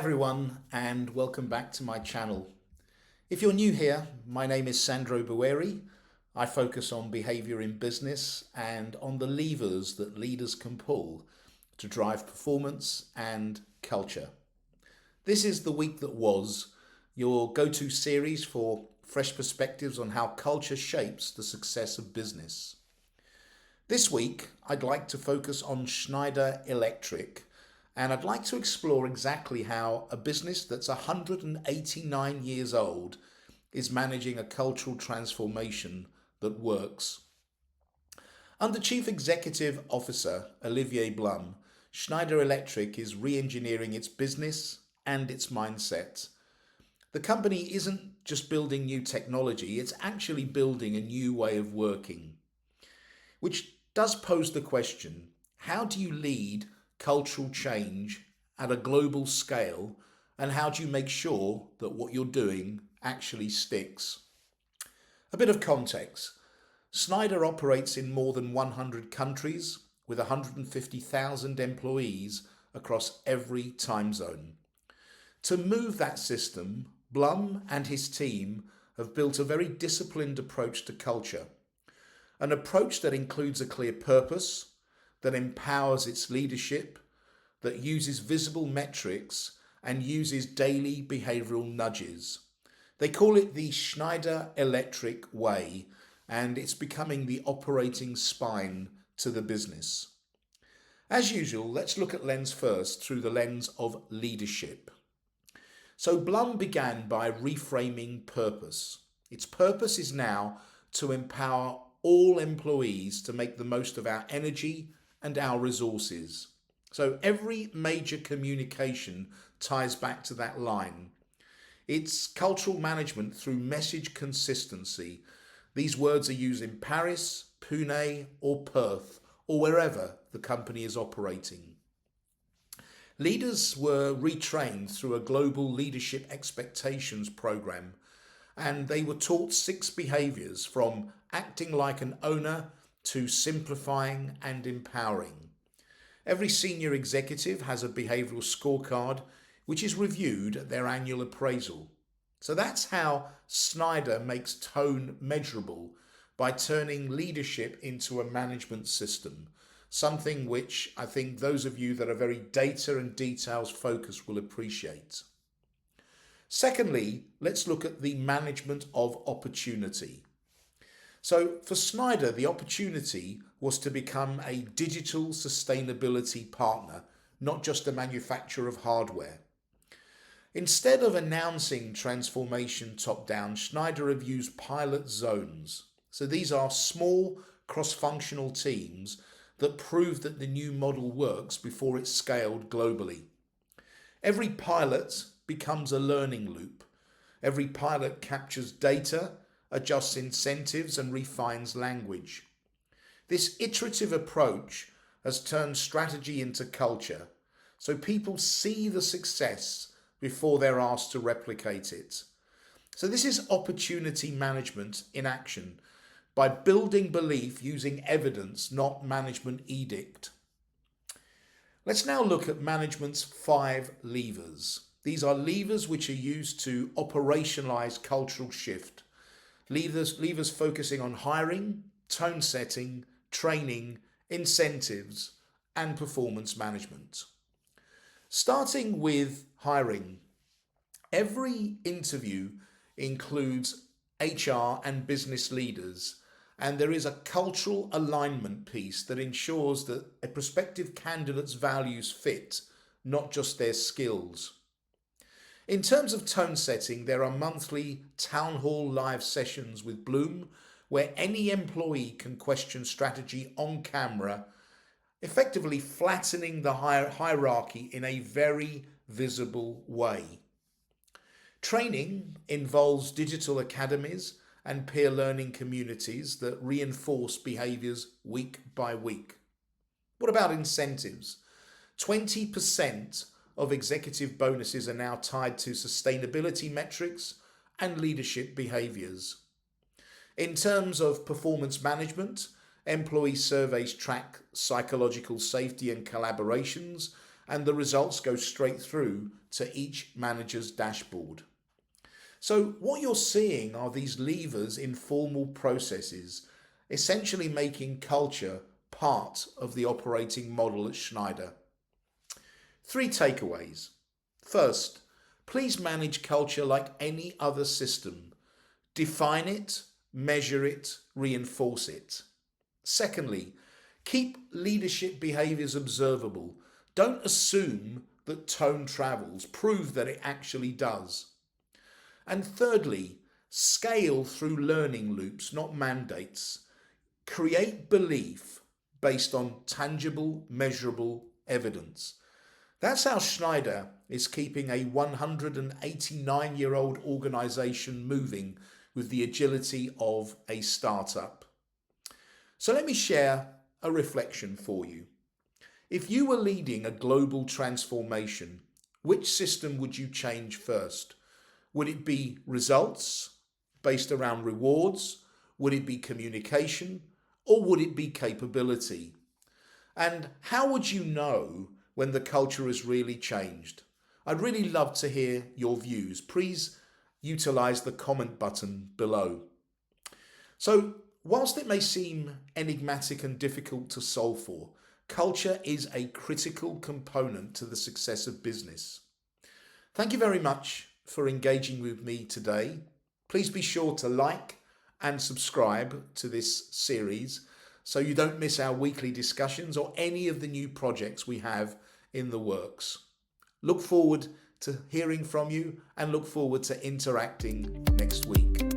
everyone, and welcome back to my channel. If you're new here, my name is Sandro Bueri. I focus on behavior in business and on the levers that leaders can pull to drive performance and culture. This is The Week That Was, your go-to series for fresh perspectives on how culture shapes the success of business. This week, I'd like to focus on Schneider Electric, and I'd like to explore exactly how a business that's 189 years old is managing a cultural transformation that works. Under Chief Executive Officer Olivier Blum, Schneider Electric is re-engineering its business and its mindset. The company isn't just building new technology, it's actually building a new way of working, which does pose the question, how do you lead cultural change at a global scale, and how do you make sure that what you're doing actually sticks? A bit of context. Schneider operates in more than 100 countries with 150,000 employees across every time zone. To move that system, Blum and his team have built a very disciplined approach to culture, an approach that includes a clear purpose, that empowers its leadership, that uses visible metrics and uses daily behavioral nudges. They call it the Schneider Electric Way, and it's becoming the operating spine to the business. As usual, let's look at lens first through the lens of leadership. So Blum began by reframing purpose. Its purpose is now to empower all employees to make the most of our energy and our resources. So every major communication ties back to that line. It's cultural management through message consistency. These words are used in Paris, Pune, or Perth, or wherever the company is operating. Leaders were retrained through a global leadership expectations program, and they were taught 6 behaviors from acting like an owner to simplifying and empowering. Every senior executive has a behavioral scorecard which is reviewed at their annual appraisal. So that's how Schneider makes tone measurable, by turning leadership into a management system, something which I think those of you that are very data and details focused will appreciate. Secondly, let's look at the management of opportunity. So for Schneider, the opportunity was to become a digital sustainability partner, not just a manufacturer of hardware. Instead of announcing transformation top-down, Schneider have used pilot zones. So these are small cross-functional teams that prove that the new model works before it's scaled globally. Every pilot becomes a learning loop. Every pilot captures data, adjusts incentives and refines language. This iterative approach has turned strategy into culture, so people see the success before they're asked to replicate it. So this is opportunity management in action, by building belief using evidence, not management edict. Let's now look at management's 5 levers. These are levers which are used to operationalize cultural shift. Levers focusing on hiring, tone setting, training, incentives, and performance management. Starting with hiring, every interview includes HR and business leaders, and there is a cultural alignment piece that ensures that a prospective candidate's values fit, not just their skills. In terms of tone setting, there are monthly town hall live sessions with Bloom, where any employee can question strategy on camera, effectively flattening the hierarchy in a very visible way. Training involves digital academies and peer learning communities that reinforce behaviours week by week. What about incentives? 20% of executive bonuses are now tied to sustainability metrics and leadership behaviours. In terms of performance management, employee surveys track psychological safety and collaborations, and the results go straight through to each manager's dashboard. So what you're seeing are these levers in formal processes, essentially making culture part of the operating model at Schneider. 3 takeaways. First, please manage culture like any other system. Define it, measure it, reinforce it. Secondly, keep leadership behaviours observable. Don't assume that tone travels. Prove that it actually does. And thirdly, scale through learning loops, not mandates. Create belief based on tangible, measurable evidence. That's how Schneider is keeping a 189-year-old organisation moving with the agility of a startup. So let me share a reflection for you. If you were leading a global transformation, which system would you change first? Would it be results based around rewards? Would it be communication? Or would it be capability? And how would you know when the culture has really changed? I'd really love to hear your views. Please utilise the comment button below. So, whilst it may seem enigmatic and difficult to solve for, culture is a critical component to the success of business. Thank you very much for engaging with me today. Please be sure to like and subscribe to this series so you don't miss our weekly discussions or any of the new projects we have in the works. Look forward to hearing from you and look forward to interacting next week.